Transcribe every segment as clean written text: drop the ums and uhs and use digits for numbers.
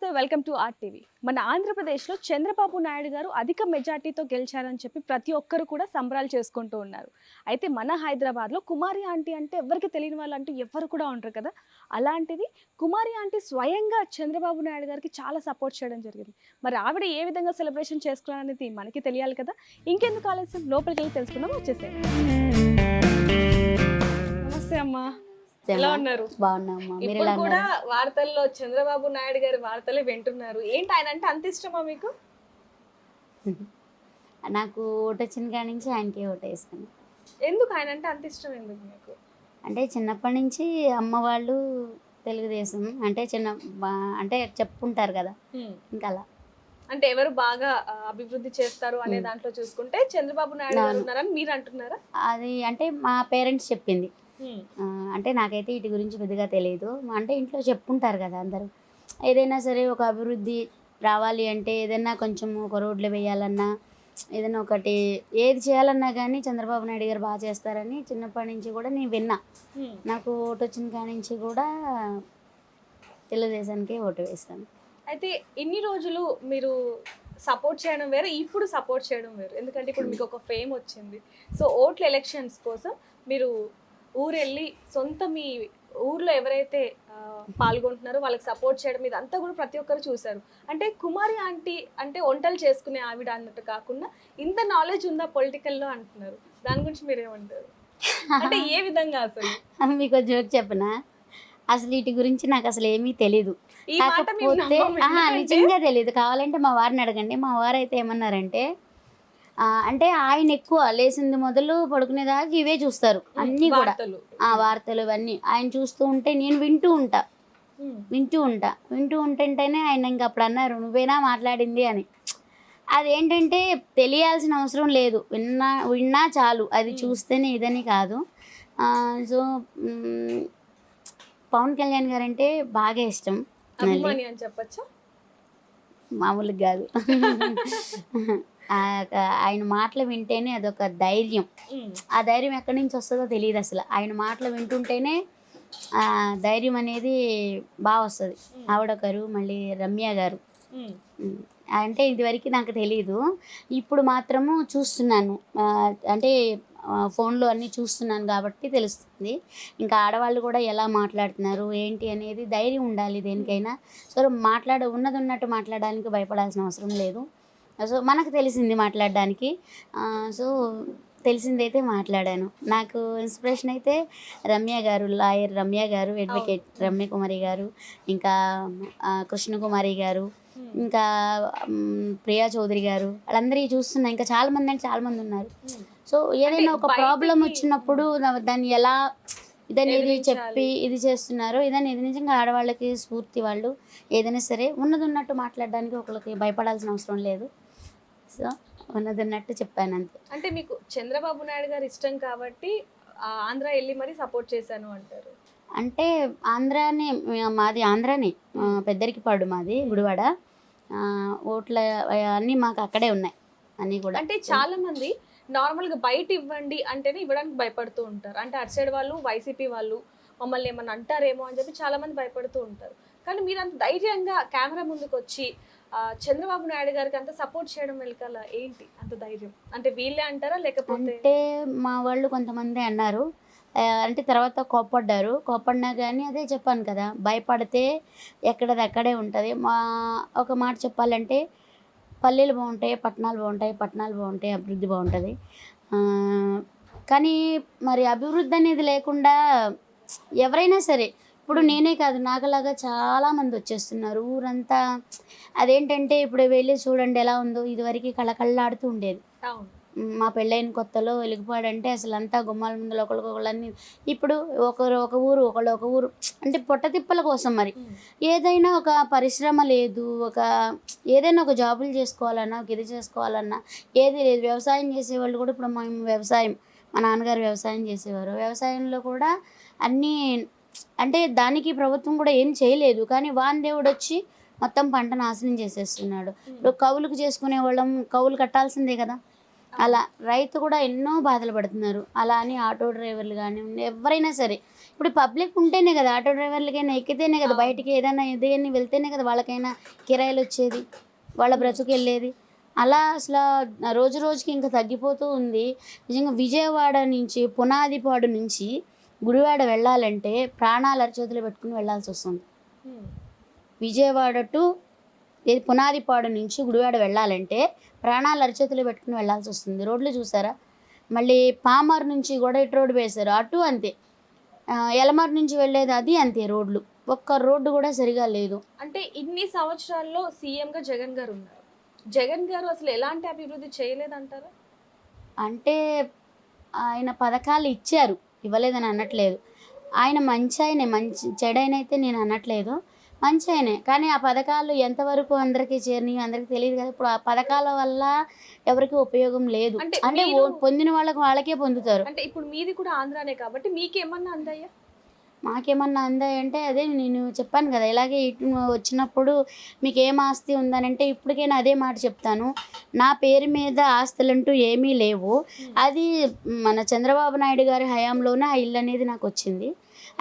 నమస్తే, welcome to RTV. మన ఆంధ్రప్రదేశ్లో చంద్రబాబు నాయుడు గారు అధిక మెజార్టీతో గెలిచారని చెప్పి ప్రతి ఒక్కరు కూడా సంబరాలు చేసుకుంటూ ఉన్నారు. అయితే మన హైదరాబాద్లో కుమారి ఆంటీ అంటే ఎవరికి తెలియని వాళ్ళు అంటూ ఎవరు కూడా ఉంటారు కదా. అలాంటిది కుమారి ఆంటీ స్వయంగా చంద్రబాబు నాయుడు గారికి చాలా సపోర్ట్ చేయడం జరిగింది. మరి ఆవిడ ఏ విధంగా సెలబ్రేషన్ చేసుకున్నారనేది మనకి తెలియాలి కదా. ఇంకెందుకు ఆలస్యం, లోపలికి వెళ్ళి తెలుసుకుందాం, వచ్చేసే. నమస్తే అమ్మా, ఎలా ఉన్నారు? బాగున్నామ్మా. ఇప్పుడు కూడా వార్తల్లో చంద్రబాబు నాయుడు గారి వార్తలే వింటున్నారు. ఏంటి ఆయన అంటే అంత ఇష్టమా మీకు? నాకు ఓటు వచ్చిన కాడి నుంచి ఆయనకి ఓటు వేసుకున్నాను. ఎందుకు ఆయన అంటే అంత ఇష్టం, ఎందుకు మీకు? అంటే చిన్నప్పటి నుంచి అమ్మ వాళ్ళు తెలుగుదేశం అంటే అంటే చెప్పుకుంటారు కదా, ఇంకా అలా. అంటే ఎవరు బాగా అభివృద్ధి చేస్తారు అనే దాంట్లో చూసుకుంటే చంద్రబాబు నాయుడు గారు ఉన్నారని మీరు అంటున్నారా? అది అంటే మా పేరెంట్స్ చెప్పింది. అంటే నాకైతే వీటి గురించి పెద్దగా తెలియదు. అంటే ఇంట్లో చెప్పుకుంటారు కదా అందరూ, ఏదైనా సరే ఒక అభివృద్ధి రావాలి అంటే ఏదైనా కొంచెం ఒక రోడ్లు వేయాలన్నా ఏదైనా ఒకటి ఏది చేయాలన్నా కానీ చంద్రబాబు నాయుడు గారు బాగా చేస్తారని చిన్నప్పటి నుంచి కూడా నేను విన్నా. నాకు ఓటు వచ్చిన కాడి నుంచి కూడా తెలుగుదేశానికి ఓటు వేస్తాను. అయితే ఇన్ని రోజులు మీరు సపోర్ట్ చేయడం వేరు, ఇప్పుడు సపోర్ట్ చేయడం వేరు. ఎందుకంటే ఇప్పుడు మీకు ఒక ఫేమ్ వచ్చింది. సో ఓట్ల ఎలక్షన్స్ కోసం మీరు ఊరెళ్ళి సొంత మీ ఊర్లో ఎవరైతే పాల్గొంటున్నారో వాళ్ళకి సపోర్ట్ చేయడం ఇదంతా కూడా ప్రతి ఒక్కరు చూశారు. అంటే కుమారి ఆంటీ అంటే వంటలు చేసుకునే ఆవిడ అన్నట్టు కాకుండా ఇంత నాలెడ్జ్ ఉందా పొలిటికల్లో అంటున్నారు. దాని గురించి మీరేమంటారు? అంటే ఏ విధంగా? అసలు మీకు జోక్ చెప్పనా, అసలు వీటి గురించి నాకు అసలు ఏమీ తెలీదు. కాకపోతే నిజంగా తెలీదు. కావాలంటే మా వారిని అడగండి. మా వారు అయితే ఏమన్నారంటే, అంటే ఆయన ఎక్కువ లేచింది మొదలు పడుకునేదాకా ఇవే చూస్తారు అన్నీ కూడా, వార్తలు ఇవన్నీ ఆయన చూస్తూ ఉంటే నేను వింటూ ఉంటుంటేనే ఆయన ఇంక అప్పుడు అన్నారు, నువ్వేనా మాట్లాడింది అని. అదేంటంటే తెలియాల్సిన అవసరం లేదు, విన్నా చాలు, అది చూస్తేనే ఇదని కాదు. సో పవన్ కళ్యాణ్ గారు అంటే బాగా ఇష్టం, అని చెప్పచ్చా, మామూలుగా కాదు. ఆయన మాటలు వింటేనే అదొక ధైర్యం. ఆ ధైర్యం ఎక్కడి నుంచి వస్తుందో తెలియదు అసలు. ఆయన మాటలు వింటుంటేనే ధైర్యం అనేది బాగా వస్తుంది. ఆవిడొకరు, మళ్ళీ రమ్య గారు. అంటే ఇదివరకు నాకు తెలీదు, ఇప్పుడు మాత్రము చూస్తున్నాను. అంటే ఫోన్లో అన్నీ చూస్తున్నాను కాబట్టి తెలుస్తుంది. ఇంకా ఆడవాళ్ళు కూడా ఎలా మాట్లాడుతున్నారు ఏంటి అనేది ధైర్యం ఉండాలి దేనికైనా. సో ఉన్నది ఉన్నట్టు మాట్లాడడానికి భయపడాల్సిన అవసరం లేదు. సో మనకు తెలిసింది మాట్లాడడానికి. సో తెలిసిందైతే మాట్లాడాను. నాకు ఇన్స్పిరేషన్ అయితే రమ్య గారు, లాయర్ రమ్య గారు, అడ్వకేట్ రమ్యకుమారి గారు, ఇంకా కృష్ణకుమారి గారు, ఇంకా ప్రియా చౌదరి గారు, వాళ్ళందరికీ చూస్తున్నా. ఇంకా చాలామంది అంటే చాలామంది ఉన్నారు. సో ఏదైనా ఒక ప్రాబ్లం వచ్చినప్పుడు దాన్ని ఎలా ఇదనేది చెప్పి ఇది చేస్తున్నారు. ఇది నిజంగా ఆడవాళ్ళకి స్ఫూర్తి. వాళ్ళు ఏదైనా సరే ఉన్నది ఉన్నట్టు మాట్లాడడానికి ఒకరికి భయపడాల్సిన అవసరం లేదు. సో ఉన్నది ఉన్నట్టు చెప్పాను అంతే. అంటే మీకు చంద్రబాబు నాయుడు గారు ఇష్టం కాబట్టి ఆంధ్ర వెళ్ళి మరి సపోర్ట్ చేశాను అంటారు? అంటే ఆంధ్రానే, మాది ఆంధ్రానే, పెద్దరికిపాడు మాది, గుడివాడ. ఓట్ల అన్నీ మాకు అక్కడే ఉన్నాయి అన్నీ కూడా. అంటే చాలా మంది నార్మల్గా బయట ఇవ్వండి అంటేనే ఇవ్వడానికి భయపడుతూ ఉంటారు. అంటే అటు సైడ్ వాళ్ళు, వైసీపీ వాళ్ళు మమ్మల్ని ఏమన్నా అంటారేమో అని చెప్పి చాలా మంది భయపడుతూ ఉంటారు. కానీ మీరు అంత ధైర్యంగా కెమెరా ముందుకు వచ్చి చంద్రబాబు నాయుడు గారికి అంత సపోర్ట్ చేయడం వెనకాల ఏంటి అంత ధైర్యం? అంటే వీళ్ళే అంటారా లేకపోతే? అంటే మా వాళ్ళు కొంతమంది అన్నారు, అంటే తర్వాత కోప్పడినా కానీ అదే చెప్పాను కదా, భయపడితే ఎక్కడది అక్కడే ఉంటుంది. ఒక మాట చెప్పాలంటే పల్లెలు బాగుంటాయి, పట్టణాలు బాగుంటాయి, అభివృద్ధి బాగుంటుంది. కానీ మరి అభివృద్ధి అనేది లేకుండా ఎవరైనా సరే, ఇప్పుడు నేనే కాదు నాకులాగా చాలామంది వచ్చేస్తున్నారు ఊరంతా. అదేంటంటే ఇప్పుడు వెళ్ళి చూడండి ఎలా ఉందో, ఇదివరకు కళకళలాడుతూ ఉండేది. మా పెళ్ళైన కొత్తలో వెలిగిపోయాడంటే అసలు అంతా గుమ్మాల ముందు ఒకళ్ళని, ఇప్పుడు ఒక ఊరు అంటే పొట్టతిప్పల కోసం. మరి ఏదైనా ఒక పరిశ్రమ లేదు, ఏదైనా ఒక జాబులు చేసుకోవాలన్నా, ఒక ఇది చేసుకోవాలన్నా ఏది లేదు. వ్యవసాయం చేసేవాళ్ళు కూడా ఇప్పుడు మా నాన్నగారు వ్యవసాయం చేసేవారు. వ్యవసాయంలో కూడా అన్నీ అంటే దానికి ప్రభుత్వం కూడా ఏం చేయలేదు. కానీ వానదేవుడు వచ్చి మొత్తం పంట నాశనం చేసేస్తున్నాడు. ఇప్పుడు కౌలుకు చేసుకునే వాళ్ళం కౌలు కట్టాల్సిందే కదా. అలా రైతు కూడా ఎన్నో బాధలు పడుతున్నారు. అలా అని ఆటో డ్రైవర్లు కానివ్వండి, ఎవరైనా సరే. ఇప్పుడు పబ్లిక్ ఉంటేనే కదా ఆటో డ్రైవర్లకైనా ఎక్కితేనే కదా బయటికి ఏదైనా ఏదైనా వెళ్తేనే కదా వాళ్ళకైనా కిరాయిలు వచ్చేది, వాళ్ళ బ్రతుకు వెళ్ళేది. అలా అసలు రోజు రోజుకి ఇంకా తగ్గిపోతూ ఉంది. నిజంగా విజయవాడ నుంచి పునాదిపాడు నుంచి గుడివాడ వెళ్ళాలంటే ప్రాణాలు అరచేతులు పెట్టుకుని వెళ్ళాల్సి వస్తుంది. విజయవాడ టు ఇది పునాదిపాడు నుంచి గుడివాడ వెళ్ళాలంటే ప్రాణాలు అరచేతులు పెట్టుకుని వెళ్ళాల్సి వస్తుంది. రోడ్లు చూసారా? మళ్ళీ పామర్ నుంచి కూడా ఇటు రోడ్డు వేశారు, అటు అంతే. ఎలమర్ నుంచి వెళ్ళేది అది అంతే రోడ్లు. ఒక్క రోడ్డు కూడా సరిగా లేదు. అంటే ఇన్ని సంవత్సరాల్లో సీఎంగా జగన్ గారు ఉన్నారు. జగన్ గారు అసలు ఎలాంటి అభివృద్ధి చేయలేదంటారు? అంటే ఆయన పథకాలు ఇచ్చారు, ఇవ్వలేదని అనట్లేదు. ఆయన మంచి ఆయనే, మంచి చెడైనైతే నేను అనట్లేదు, మంచి ఆయనే. కానీ ఆ పథకాలు ఎంతవరకు అందరికీ చేరినాయి అందరికీ తెలియదు కదా. ఇప్పుడు ఆ పథకాల వల్ల ఎవరికి ఉపయోగం లేదు. అంటే పొందిన వాళ్ళకే పొందుతారు. అంటే ఇప్పుడు మీది కూడా ఆంధ్రానే కాబట్టి మీకేమన్నా అందాయా? మాకేమన్నా అందాయంటే అదే నేను చెప్పాను కదా, ఇలాగే ఇటు వచ్చినప్పుడు మీకు ఏం ఆస్తి ఉందనంటే ఇప్పటికైనా అదే మాట చెప్తాను. నా పేరు మీద ఆస్తులంటూ ఏమీ లేవు. అది మన చంద్రబాబు నాయుడు గారి హయాంలోనే ఆ ఇల్లు అనేది నాకు వచ్చింది.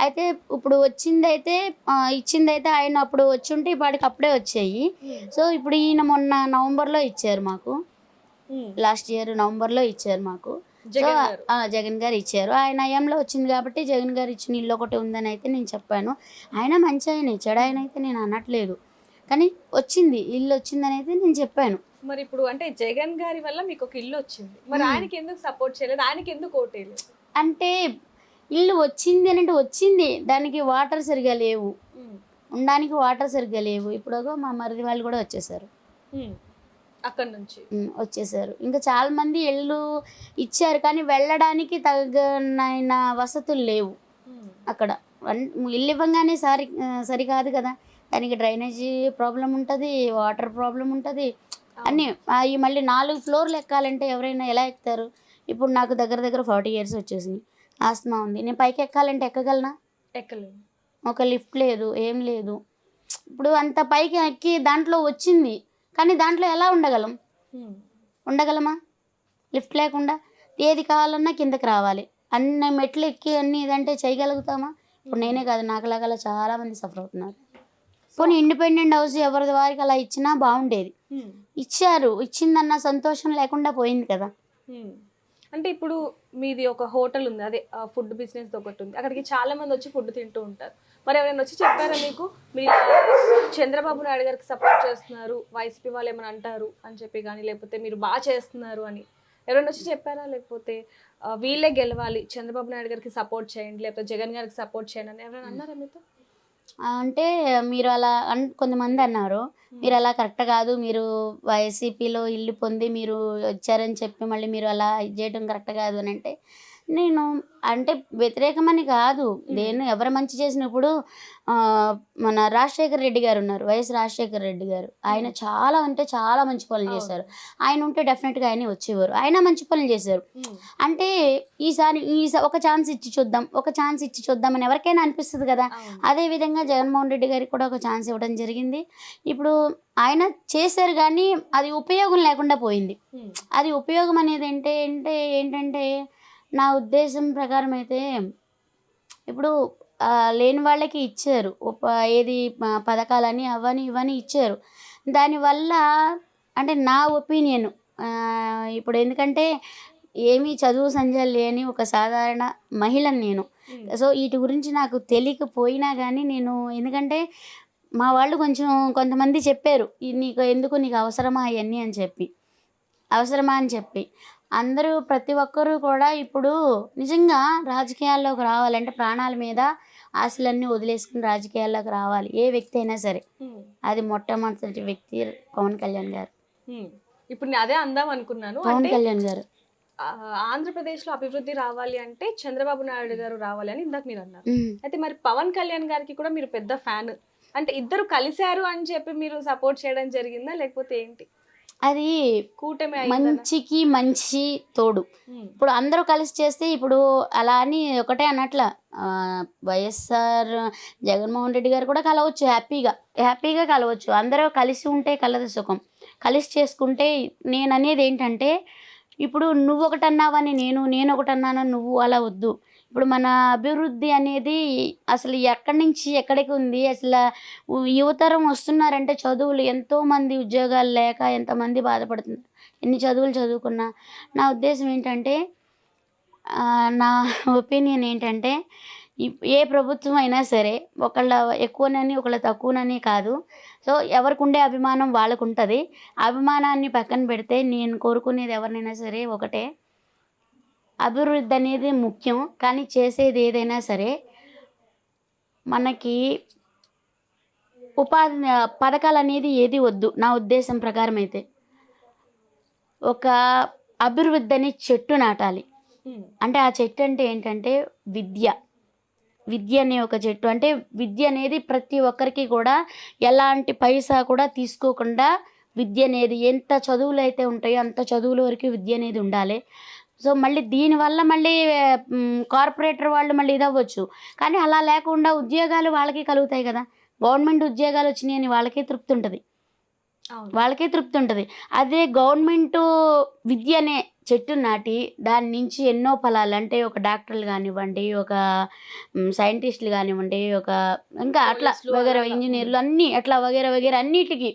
అయితే ఇప్పుడు వచ్చిందైతే ఇచ్చిందైతే ఆయన అప్పుడు వచ్చుంటే ఇప్పటికి అప్పుడే వచ్చాయి. సో ఇప్పుడు ఈయన మొన్న నవంబర్లో ఇచ్చారు మాకు, లాస్ట్ ఇయర్ నవంబర్లో ఇచ్చారు మాకు. జగన్ గారు ఇచ్చారు. ఆయన హయాంలో వచ్చింది కాబట్టి జగన్ గారు ఇచ్చిన ఇల్లు ఒకటి ఉందని అయితే నేను చెప్పాను. ఆయన మంచి ఆయన, చెడు ఆయన అయితే నేను అనట్లేదు. కానీ వచ్చింది, ఇల్లు వచ్చిందని అయితే నేను చెప్పాను. మరి ఇప్పుడు అంటే జగన్ గారి వల్ల మీకు ఒక ఇల్లు వచ్చింది, మరి ఆయనకి ఎందుకు సపోర్ట్ చేయలేదు, ఆయనకి ఎందుకు ఓటేయలేదు? అంటే ఇల్లు వచ్చింది అని అంటే వచ్చింది, దానికి వాటర్ సరిగా లేవు, ఉండడానికి వాటర్ సరిగ్గా లేవు. ఇప్పుడు మా మరిది వాళ్ళు కూడా వచ్చేసారు, అక్కడ నుంచి వచ్చేసారు. ఇంకా చాలా మంది ఇళ్ళు ఇచ్చారు కానీ వెళ్ళడానికి తగిన వసతులు లేవు అక్కడ. ఇల్లు ఇవ్వగానే సరికాదు కదా, దానికి డ్రైనేజీ ప్రాబ్లం ఉంటుంది, వాటర్ ప్రాబ్లం ఉంటుంది, అన్నీ. అవి మళ్ళీ 4 ఫ్లోర్లు ఎక్కాలంటే ఎవరైనా ఎలా ఎక్కుతారు? ఇప్పుడు నాకు దగ్గర దగ్గర 40 years వచ్చేసింది, ఆస్తమా ఉంది. నేను పైకి ఎక్కాలంటే ఎక్కగలనా? ఎక్కలేను. ఒక లిఫ్ట్ లేదు, ఏం లేదు. ఇప్పుడు అంత పైకి ఎక్కి దాంట్లో వచ్చింది కానీ దాంట్లో ఎలా ఉండగలమా? లిఫ్ట్ లేకుండా ఏది కావాలన్నా కిందకి రావాలి. అన్ని మెట్లు ఎక్కి అన్ని ఇదంటే చేయగలుగుతామా? ఇప్పుడు నేనే కాదు, నాకులాగా చాలామంది సఫర్ అవుతున్నారు. పోనీ ఇండిపెండెంట్ హౌస్ ఎవరిది వారికి అలా ఇచ్చినా బాగుండేది. ఇచ్చారు, ఇచ్చిందన్న సంతోషం లేకుండా పోయింది కదా. అంటే ఇప్పుడు మీది ఒక హోటల్ ఉంది, అదే ఫుడ్ బిజినెస్ ఒకటి ఉంది, అక్కడికి చాలా మంది వచ్చి ఫుడ్ తింటూ ఉంటారు. మరి ఎవరైనా వచ్చి చెప్పారా మీకు మీరు చంద్రబాబు నాయుడు గారికి సపోర్ట్ చేస్తున్నారు, వైసీపీ వాళ్ళు ఏమైనా అంటారు అని చెప్పి కానీ, లేకపోతే మీరు బాగా చేస్తున్నారు అని ఎవరైనా వచ్చి చెప్పారా? లేకపోతే వీళ్ళే గెలవాలి, చంద్రబాబు నాయుడు గారికి సపోర్ట్ చేయండి, లేకపోతే జగన్ గారికి సపోర్ట్ చేయండి అని ఎవరైనా అన్నారా మీతో? అంటే మీరు అలా కొంతమంది అన్నారు, మీరు అలా కరెక్ట్ కాదు, మీరు వైసీపీలో ఇల్లు పొంది మీరు వచ్చారని చెప్పి మళ్ళీ మీరు అలా ఇది చేయడం కరెక్ట్ కాదు అని అంటే, నేను అంటే వ్యతిరేకమని కాదు, నేను ఎవరు మంచి చేసినప్పుడు మన రాజశేఖర్ రెడ్డి గారు ఉన్నారు, వైఎస్ రాజశేఖర్ రెడ్డి గారు, ఆయన చాలా అంటే చాలా మంచి పనులు చేశారు. ఆయన ఉంటే డెఫినెట్గా ఆయన వచ్చేవారు, ఆయన మంచి పనులు చేశారు. అంటే ఈసారి ఒక ఛాన్స్ ఇచ్చి చూద్దాం అని ఎవరికైనా అనిపిస్తుంది కదా. అదేవిధంగా జగన్మోహన్ రెడ్డి గారికి కూడా ఒక ఛాన్స్ ఇవ్వడం జరిగింది. ఇప్పుడు ఆయన చేశారు కానీ అది ఉపయోగం లేకుండా పోయింది. అది ఉపయోగం అనేది ఏంటంటే నా ఉద్దేశం ప్రకారం అయితే ఇప్పుడు లేని వాళ్ళకి ఇచ్చారు, ఏది పథకాలని అవని ఇవని ఇచ్చారు. దానివల్ల అంటే నా ఒపీనియన్, ఇప్పుడు ఎందుకంటే ఏమీ చదువు సంధ్య లేని ఒక సాధారణ మహిళను నేను. సో వీటి గురించి నాకు తెలియకపోయినా కానీ నేను, ఎందుకంటే మా వాళ్ళు కొంతమంది చెప్పారు, నీకు అవసరమా అవన్నీ అని చెప్పి అందరూ ప్రతి ఒక్కరూ కూడా ఇప్పుడు నిజంగా రాజకీయాల్లోకి రావాలంటే ప్రాణాల మీద ఆశలన్నీ వదిలేసుకుని రాజకీయాల్లోకి రావాలి ఏ వ్యక్తి అయినా సరే. అది మొట్టమొదటి వ్యక్తి పవన్ కళ్యాణ్ గారు. ఇప్పుడు నేను అదే అందాం అనుకున్నాను, పవన్ కళ్యాణ్ గారు ఆంధ్రప్రదేశ్లో అభివృద్ధి రావాలి అంటే చంద్రబాబు నాయుడు గారు రావాలి అని ఇందాక మీరు అన్నారు. అయితే మరి పవన్ కళ్యాణ్ గారికి కూడా మీరు పెద్ద ఫ్యాన్, అంటే ఇద్దరు కలిశారు అని చెప్పి మీరు సపోర్ట్ చేయడం జరిగిందా లేకపోతే ఏంటి? అది కూటమి మంచికి మంచి తోడు. ఇప్పుడు అందరూ కలిసి చేస్తే ఇప్పుడు అలా అని ఒకటే అనట్లా, వైఎస్ఆర్ జగన్మోహన్ రెడ్డి గారు కూడా కలవచ్చు, హ్యాపీగా కలవచ్చు. అందరూ కలిసి ఉంటే కలదు సుఖం, కలిసి చేసుకుంటే. నేను అనేది ఏంటంటే ఇప్పుడు నువ్వు ఒకటి అన్నావని నేను ఒకటి అన్నానని నువ్వు అలా వద్దు. ఇప్పుడు మన అభివృద్ధి అనేది అసలు ఎక్కడి నుంచి ఎక్కడికి ఉంది, అసలు యువతరం వస్తున్నారంటే చదువులు ఎంతోమంది ఉద్యోగాలు లేక ఎంతమంది బాధపడుతున్నారు. ఎన్ని చదువులు చదువుకున్నా నా ఉద్దేశం ఏంటంటే, నా ఒపీనియన్ ఏంటంటే, ఏ ప్రభుత్వం అయినా సరే ఒకళ్ళ ఎక్కువనని ఒకళ్ళ తక్కువనని కాదు. సో ఎవరికి ఉండే అభిమానం వాళ్ళకు ఉంటుంది. అభిమానాన్ని పక్కన పెడితే నేను కోరుకునేది ఎవరినైనా సరే ఒకటే, అభివృద్ధి అనేది ముఖ్యం. కానీ చేసేది ఏదైనా సరే మనకి ఉపాధి పథకాలు అనేది ఏది వద్దు. నా ఉద్దేశం ప్రకారం అయితే ఒక అభివృద్ధి అనే చెట్టు నాటాలి. అంటే ఆ చెట్టు అంటే ఏంటంటే విద్య అనే ఒక చెట్టు. అంటే విద్య అనేది ప్రతి ఒక్కరికి కూడా ఎలాంటి పైసా కూడా తీసుకోకుండా విద్య అనేది ఎంత చదువులు అయితే ఉంటాయో అంత చదువుల వరకు విద్య అనేది ఉండాలి. సో మళ్ళీ దీనివల్ల మళ్ళీ కార్పొరేటర్ వాళ్ళు మళ్ళీ ఇదవ్వచ్చు. కానీ అలా లేకుండా ఉద్యోగాలు వాళ్ళకి కలుగుతాయి కదా. గవర్నమెంట్ ఉద్యోగాలు వచ్చినాయని వాళ్ళకే తృప్తి ఉంటుంది. అదే గవర్నమెంటు విద్య అనే చెట్టు నాటి దాని నుంచి ఎన్నో ఫలాలు, అంటే ఒక డాక్టర్లు కానివ్వండి, ఒక సైంటిస్టులు కానివ్వండి, ఇంకా అట్లా వగేర ఇంజనీర్లు అన్నీ అట్లా వగేర అన్నిటికీ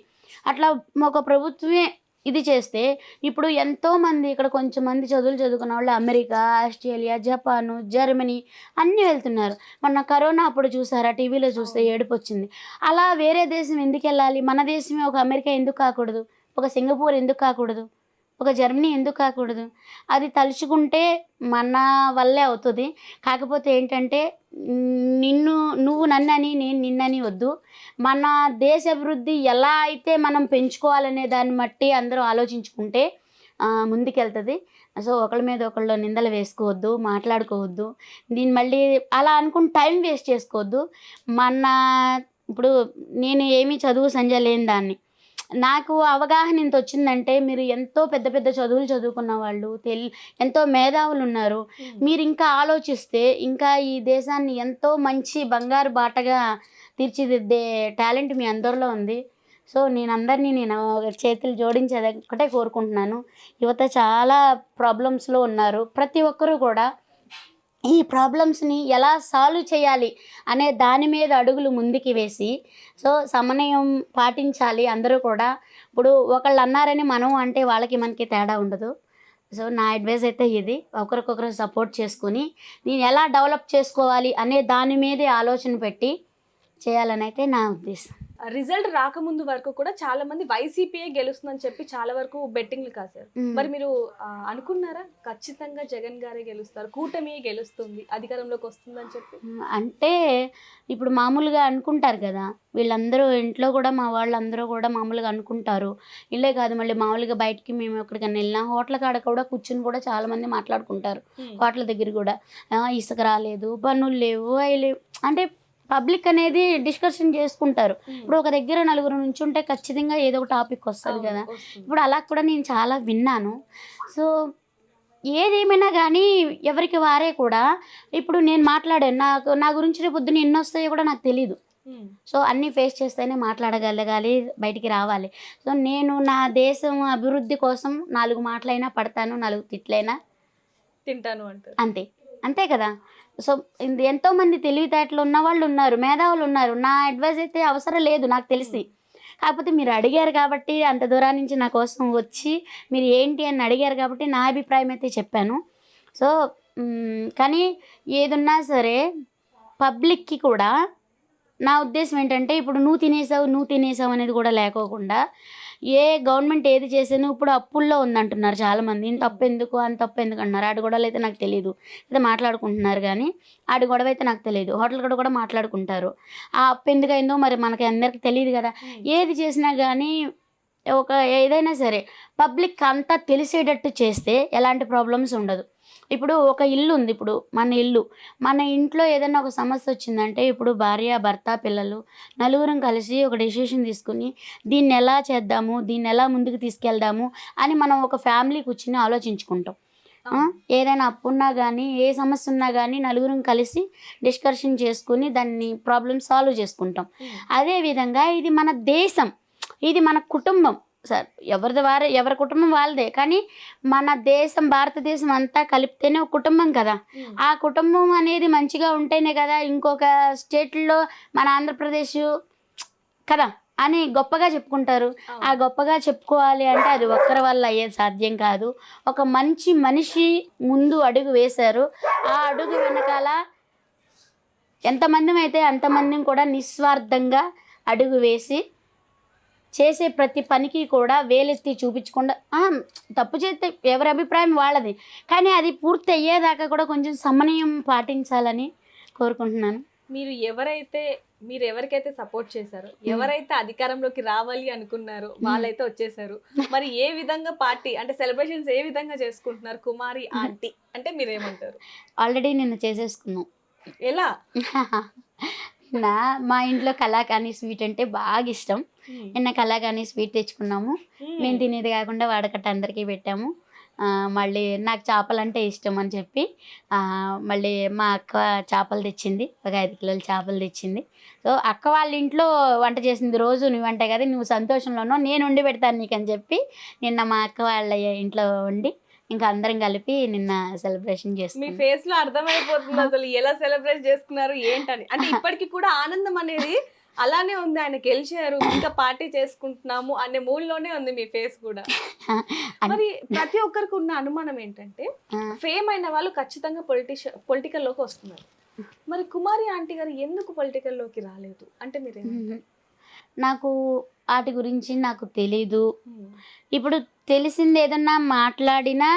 అట్లా ఒక ప్రభుత్వమే ఇది చేస్తే, ఇప్పుడు ఎంతోమంది ఇక్కడ కొంచెం మంది చదువులు చదువుకున్న వాళ్ళు అమెరికా, ఆస్ట్రేలియా, జపాను, జర్మనీ అన్నీ వెళ్తున్నారు. మొన్న కరోనా అప్పుడు చూసారా, టీవీలో చూస్తే ఏడుపు వచ్చింది. అలా వేరే దేశం ఎందుకు వెళ్ళాలి? మన దేశమే ఒక అమెరికా ఎందుకు కాకూడదు? ఒక సింగపూర్ ఎందుకు కాకూడదు? ఒక జర్మనీ ఎందుకు కాకూడదు? అది తలుచుకుంటే మన వల్లే అవుతుంది. కాకపోతే ఏంటంటే నువ్వు నన్నని నేను నిన్నని వద్దు. మన దేశ అభివృద్ధి ఎలా అయితే మనం పెంచుకోవాలనే దాన్ని బట్టి అందరూ ఆలోచించుకుంటే ముందుకెళ్తుంది. సో ఒకళ్ళ మీద ఒకళ్ళు నిందలు వేసుకోవద్దు, మాట్లాడుకోవద్దు. దీన్ని మళ్ళీ అలా అనుకుని టైం వేస్ట్ చేసుకోవద్దు. ఇప్పుడు నేను ఏమీ చదువు సంజ లేని దాన్ని, నాకు అవగాహన ఇంత వచ్చిందంటే, మీరు ఎంతో పెద్ద పెద్ద చదువులు చదువుకున్న వాళ్ళు, ఎంతో మేధావులు ఉన్నారు. మీరు ఇంకా ఆలోచిస్తే ఇంకా ఈ దేశాన్ని ఎంతో మంచి బంగారు బాటగా తీర్చిదిద్దే టాలెంట్ మీ అందరిలో ఉంది. సో నేను చేతులు జోడించేది ఒకటే కోరుకుంటున్నాను. యువత చాలా ప్రాబ్లమ్స్లో ఉన్నారు. ప్రతి ఒక్కరూ కూడా ఈ ప్రాబ్లమ్స్ని ఎలా సాల్వ్ చేయాలి అనే దాని మీద అడుగులు ముందుకు వేసి, సో సమన్వయం పాటించాలి అందరూ కూడా. ఇప్పుడు ఒకళ్ళు అన్నారని మనం అంటే వాళ్ళకి మనకి తేడా ఉండదు. సో నా అడ్వైస్ అయితే ఇది, ఒకరికొకరు సపోర్ట్ చేసుకుని నేను ఎలా డెవలప్ చేసుకోవాలి అనే దాని మీదే ఆలోచన పెట్టి చేయాలని అయితే నా ఉద్దేశం. రిజల్ట్ రాకముందు వరకు కూడా చాలా మంది వైసీపీఏ గెలుస్తుందని చెప్పి చాలా వరకు బెట్టింగ్లు కాశారు. మరి మీరు అనుకున్నారా ఖచ్చితంగా జగన్ గారే గెలుస్తారు, కూటమి గెలుస్తుంది, అధికారంలోకి వస్తుందని చెప్పి? అంటే ఇప్పుడు మామూలుగా అనుకుంటారు కదా వీళ్ళందరూ, ఇంట్లో కూడా మా వాళ్ళందరూ కూడా మామూలుగా అనుకుంటారు. ఇల్లే కాదు, మళ్ళీ మామూలుగా బయటికి మేము ఎక్కడికైనా వెళ్ళినా హోటల్ కాడ కూడా కూర్చుని కూడా చాలా మంది మాట్లాడుకుంటారు. హోటల్ దగ్గర కూడా ఇసుక రాలేదు, పన్నులు లేవు, అవి లేవు అంటే పబ్లిక్ అనేది డిస్కషన్ చేసుకుంటారు. ఇప్పుడు ఒక దగ్గర నలుగురు నుంచి ఉంటే ఖచ్చితంగా ఏదో ఒక టాపిక్ వస్తుంది కదా. ఇప్పుడు అలా కూడా నేను చాలా విన్నాను. సో ఏదేమైనా కానీ ఎవరికి వారే కూడా, ఇప్పుడు నేను మాట్లాడాను, నా గురించి రేపు పొద్దున్న ఎన్ని వస్తాయో కూడా నాకు తెలీదు. సో అన్నీ ఫేస్ చేస్తేనే మాట్లాడగలగాలి, బయటికి రావాలి. సో నేను నా దేశం అభివృద్ధి కోసం 4 మాటలైనా పడతాను, 4 తిట్లైనా తింటాను అంటారు. అంతే కదా. సో ఎంతోమంది తెలివితేటలు ఉన్న వాళ్ళు ఉన్నారు, మేధావులు ఉన్నారు. నా అడ్వైస్ అయితే అవసరం లేదు నాకు తెలిసి. కాకపోతే మీరు అడిగారు కాబట్టి, అంత దూరం నుంచి నా కోసం వచ్చి మీరు ఏంటి అని అడిగారు కాబట్టి నా అభిప్రాయం అయితే చెప్పాను. సో కానీ ఏదున్నా సరే పబ్లిక్కి కూడా నా ఉద్దేశం ఏంటంటే, ఇప్పుడు నువ్వు తినేసావు అనేది కూడా లేకోకుండా, గవర్నమెంట్ ఏది చేసాను ఇప్పుడు అప్పుల్లో ఉందంటున్నారు చాలామంది. ఇంత తప్పు ఎందుకు అంత తప్పు ఎందుకు అంటున్నారు. ఆడి గొడవలు అయితే నాకు తెలియదు, అయితే మాట్లాడుకుంటున్నారు కానీ ఆడి గొడవ అయితే నాకు తెలియదు. హోటల్ కూడా మాట్లాడుకుంటారు. ఆ అప్పు ఎందుకు అయిందో మరి మనకి అందరికీ తెలియదు కదా. ఏది చేసినా కానీ ఏదైనా సరే పబ్లిక్ అంతా తెలిసేటట్టు చేస్తే ఎలాంటి ప్రాబ్లమ్స్ ఉండదు. ఇప్పుడు ఒక ఇల్లు ఉంది, ఇప్పుడు మన ఇంట్లో ఏదైనా ఒక సమస్య వచ్చిందంటే, ఇప్పుడు భార్య, భర్త, పిల్లలు నలుగురం కలిసి ఒక డెసిషన్ తీసుకుని దీన్ని ఎలా చేద్దాము, దీన్ని ఎలా ముందుకు తీసుకెళ్దాము అని మనం ఒక ఫ్యామిలీ కూర్చుని ఆలోచించుకుంటాం. ఏదైనా అప్పు ఉన్నా కానీ ఏ సమస్య ఉన్నా కానీ నలుగురం కలిసి డిస్కషన్ చేసుకుని దాన్ని ప్రాబ్లమ్ సాల్వ్ చేసుకుంటాం. అదేవిధంగా ఇది మన దేశం, ఇది మన కుటుంబం. సార్ ఎవరి కుటుంబం వాళ్ళదే, కానీ మన దేశం భారతదేశం అంతా కలిపితేనే ఒక కుటుంబం కదా. ఆ కుటుంబం అనేది మంచిగా ఉంటేనే కదా ఇంకొక స్టేట్లో మన ఆంధ్రప్రదేశ్ కదా అని గొప్పగా చెప్పుకుంటారు. ఆ గొప్పగా చెప్పుకోవాలి అంటే అది ఒక్కరి వల్ల అయ్యేది సాధ్యం కాదు. ఒక మంచి మనిషి ముందు అడుగు వేశారు. ఆ అడుగు వెనకాల ఎంతమంది అయితే అంతమందిని కూడా నిస్వార్థంగా అడుగు వేసి చేసే ప్రతి పనికి కూడా వేలెత్తి చూపించకుండా తప్పు చేస్తే ఎవరి అభిప్రాయం వాళ్ళది, కానీ అది పూర్తి అయ్యేదాకా కూడా కొంచెం సమన్వయం పాటించాలని కోరుకుంటున్నాను. మీరు ఎవరికైతే సపోర్ట్ చేశారో, ఎవరైతే అధికారంలోకి రావాలి అనుకున్నారో వాళ్ళైతే వచ్చేసారు. మరి ఏ విధంగా పార్టీ అంటే సెలబ్రేషన్స్ ఏ విధంగా చేసుకుంటున్నారు కుమారి ఆంటీ అంటే మీరేమంటారు? ఆల్రెడీ నిన్న చేసేసుకున్నాం. ఎలా? మా ఇంట్లో కలాకాని స్వీట్ అంటే బాగా ఇష్టం. నిన్న కలాకాని స్వీట్ తెచ్చుకున్నాము. మేము తినేది కాకుండా వాడకట్ట అందరికీ పెట్టాము. మళ్ళీ నాకు చేపలంటే ఇష్టం అని చెప్పి మళ్ళీ మా అక్క చేపలు తెచ్చింది, ఒక 5 కిలోల చేపలు తెచ్చింది. సో అక్క వాళ్ళ ఇంట్లో వంట చేసింది. రోజు నువ్వు వంట కదా, నువ్వు సంతోషంలోనో నేను వండి పెడతాను నీకు అని చెప్పి నిన్న మా అక్క వాళ్ళ ఇంట్లో వండి ఇంకా అందరం కలిపి నిన్న సెలబ్రేషన్ మీ చేసుకున్నాం. ఫేస్ లో అర్థమైపోతుంది అసలు ఎలా సెలబ్రేట్ చేసుకున్నారు ఏంటని. అంటే ఇప్పటికి కూడా ఆనందం అనేది అలానే ఉంది. ఆయన గెలిచారు, ఇంకా పార్టీ చేసుకుంటున్నాము అనే మూడ్లోనే ఉంది మీ ఫేస్ కూడా. మరి ప్రతి ఒక్కరికి ఉన్న అనుమానం ఏంటంటే ఫేమ్ అయిన వాళ్ళు ఖచ్చితంగా పొలిటికల్లోకి వస్తున్నారు. మరి కుమారి ఆంటీ గారు ఎందుకు పొలిటికల్లోకి రాలేదు అంటే మీరు నాకు వాటి గురించి నాకు తెలీదు. ఇప్పుడు తెలిసింది ఏదన్నా మాట్లాడినా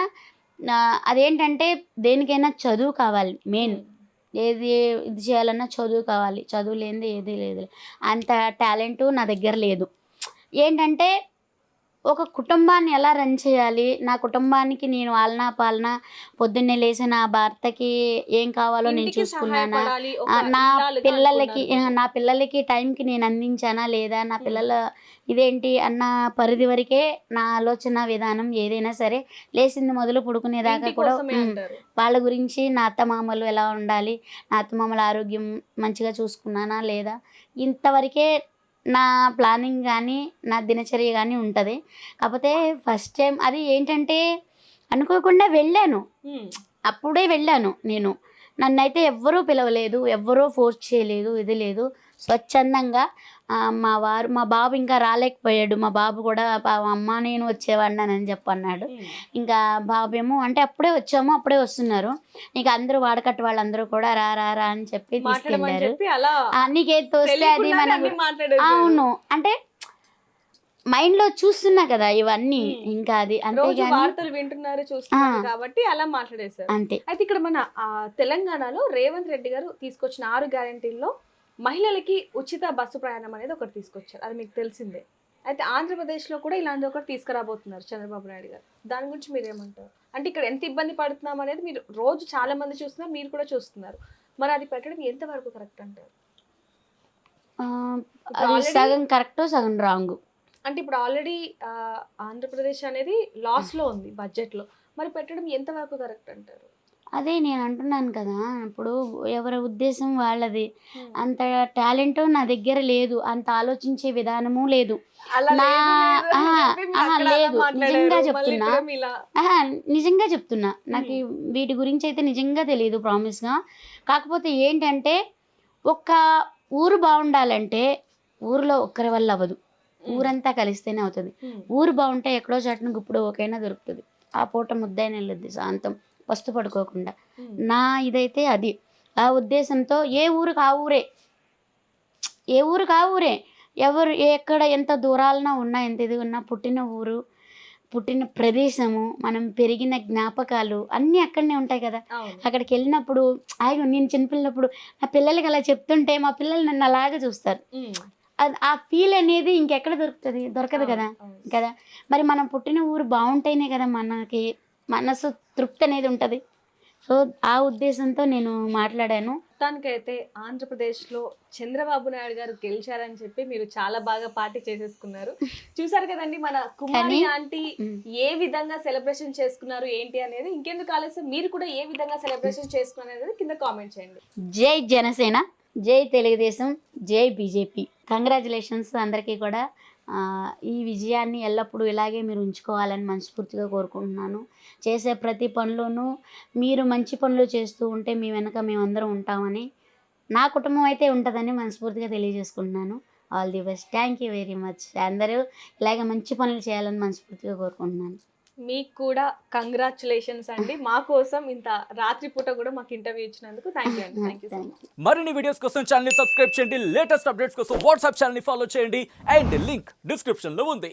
అదేంటంటే దేనికైనా చదువు కావాలి. మెయిన్ ఇది చేయాలన్నా చదువు కావాలి. చదువు లేనిది ఏది లేదు. అంత టాలెంటు నా దగ్గర లేదు. ఏంటంటే ఒక కుటుంబాన్ని ఎలా రన్ చేయాలి, నా కుటుంబానికి నేను ఆలనా పాలన పొద్దున్నే లేచి నా భర్తకి ఏం కావాలో నేను చూసుకున్నానా, నా పిల్లలకి టైంకి నేను అందించానా లేదా, నా పిల్లల ఇదేంటి అన్న పరిధి వరకే నా ఆలోచన విధానం. ఏదైనా సరే లేచింది మొదలు పడుకునేదాకా కూడా వాళ్ళ గురించి, నా అత్తమామలు ఎలా ఉండాలి, నా అత్తమామల ఆరోగ్యం మంచిగా చూసుకున్నానా లేదా, ఇంతవరకే నా ప్లానింగ్ కానీ నా దినచర్య కానీ ఉంటుంది. కాకపోతే ఫస్ట్ టైం అది ఏంటంటే అనుకోకుండా వెళ్ళాను, అప్పుడే వెళ్ళాను నేను. నన్నైతే ఎవ్వరూ పిలవలేదు, ఎవ్వరూ ఫోర్స్ చేయలేదు, ఇది లేదు. స్వచ్ఛందంగా మా బాబు ఇంకా రాలేకపోయాడు. మా బాబు కూడా అమ్మ నేను వచ్చేవాడిని అని చెప్పన్నాడు. ఇంకా బాబు ఏమో అంటే అప్పుడే వచ్చాము, అప్పుడే వస్తున్నారు. ఇంకా అందరూ వాడకట్టు వాళ్ళందరూ కూడా రా రా రా అని చెప్పి తీసుకెళ్ళారు. నీకేది తోస్తే అది మనకు అవును అంటే మైండ్లో చూస్తున్నా కదా ఇవన్నీ. ఇంకా అది వార్తలు వింటున్నారు చూస్తున్నారు కాబట్టి అలా మాట్లాడేశారు అంతే. అయితే ఇక్కడ మన తెలంగాణలో రేవంత్ రెడ్డి గారు తీసుకొచ్చిన 6 గ్యారెంటీల్లో మహిళలకి ఉచిత బస్సు ప్రయాణం అనేది ఒకటి తీసుకొచ్చారు, అది మీకు తెలిసిందే. అయితే ఆంధ్రప్రదేశ్లో కూడా ఇలాంటి ఒకటి తీసుకురాబోతున్నారు చంద్రబాబు నాయుడు గారు. దాని గురించి మీరు ఏమంటారు? అంటే ఇక్కడ ఎంత ఇబ్బంది పడుతున్నాం అనేది మీరు రోజు చాలా మంది చూస్తున్నారు, మీరు కూడా చూస్తున్నారు. మరి అది పెట్టడం ఎంతవరకు కరెక్ట్ అంటారు? సగం కరెక్ట్ సగం రాంగ్. అంటే ఇప్పుడు ఆల్రెడీ ఆంధ్రప్రదేశ్ అనేది లాస్లో ఉంది బడ్జెట్లో, మరి పెట్టడం ఎంతవరకు కరెక్ట్ అంటారు? అదే నేను అంటున్నాను కదా, ఇప్పుడు ఎవరి ఉద్దేశం వాళ్ళది. అంత టాలెంట్ నా దగ్గర లేదు, అంత ఆలోచించే విధానము లేదు. లేదు, నిజంగా చెప్తున్నా నాకు వీటి గురించి అయితే నిజంగా తెలియదు ప్రామిస్గా. కాకపోతే ఏంటంటే ఒక్క ఊరు బాగుండాలంటే ఊరిలో ఒక్కరి వల్ల అవ్వదు, ఊరంతా కలిస్తేనే అవుతుంది. ఊరు బాగుంటే ఎక్కడో చాటున గుప్పుడు ఒకైనా దొరుకుతుంది, ఆ పూట ముద్దైనా వెళ్ళొద్ది శాంతం వస్తు పడుకోకుండా. నా ఇదైతే అది ఆ ఉద్దేశంతో ఏ ఊరికి ఆ ఊరే, ఏ ఊరికి ఆ ఊరే. ఎవరు ఎక్కడ ఎంత దూరాలన ఉన్నా, ఎంత ఇది ఉన్నా, పుట్టిన ఊరు, పుట్టిన ప్రదేశము, మనం పెరిగిన జ్ఞాపకాలు అన్నీ అక్కడనే ఉంటాయి కదా. అక్కడికి వెళ్ళినప్పుడు నేను చిన్నపిల్లప్పుడు నా పిల్లలకి అలా చెప్తుంటే మా పిల్లలు నన్ను అలాగే చూస్తారు. ఆ ఫీల్ అనేది ఇంకెక్కడ దొరకదు కదా. మరి మనం పుట్టిన ఊరు బాగుంటేనే కదా మనకి మనసు తృప్తి అనేది ఉంటుంది. సో ఆ ఉద్దేశంతో నేను మాట్లాడాను. మొత్తానికైతే ఆంధ్రప్రదేశ్లో చంద్రబాబు నాయుడు గారు గెలిచారని చెప్పి మీరు చాలా బాగా పార్టీ చేసేసుకున్నారు. చూసారు కదండి మన కుమారి ఆంటీ ఏ విధంగా సెలబ్రేషన్ చేసుకున్నారు ఏంటి అనేది. ఇంకెందుకు ఆలస్యం, మీరు కూడా ఏ విధంగా సెలబ్రేషన్ చేసుకున్నారు అనేది కింద కామెంట్ చేయండి. జై జనసేన, జై తెలుగుదేశం, జై బీజేపీ. కంగ్రాచులేషన్స్ అందరికీ కూడా. ఈ విజయాన్ని ఎల్లప్పుడూ ఇలాగే మీరు ఉంచుకోవాలని మనస్ఫూర్తిగా కోరుకుంటున్నాను. చేసే ప్రతి పనిలోనూ మీరు మంచి పనులు చేస్తూ ఉంటే మీ వెనక మేమందరం ఉంటామని, నా కుటుంబం అయితే ఉంటుందని మనస్ఫూర్తిగా తెలియజేసుకుంటున్నాను. All the best. Thank you very much. అందరూ ఇలాగే మంచి పనులు చేయాలని మనస్ఫూర్తిగా కోరుకుంటున్నాను. మీకు కూడా కంగ్రాచులేషన్స్ అండి. మా కోసం ఇంత రాత్రిపూట కూడా మాకు ఇంటర్వ్యూ ఇచ్చినందుకు థ్యాంక్ యూ అండి. Thank you so much. మరిన్ని వీడియోస్ కోసం ఛానల్ ని సబ్స్క్రైబ్ చేయండి, లేటెస్ట్ అప్డేట్స్ కోసం వాట్సాప్ ఛానల్ ని ఫాలో చేయండి అండ్ లింక్ డిస్క్రిప్షన్ లో ఉంది.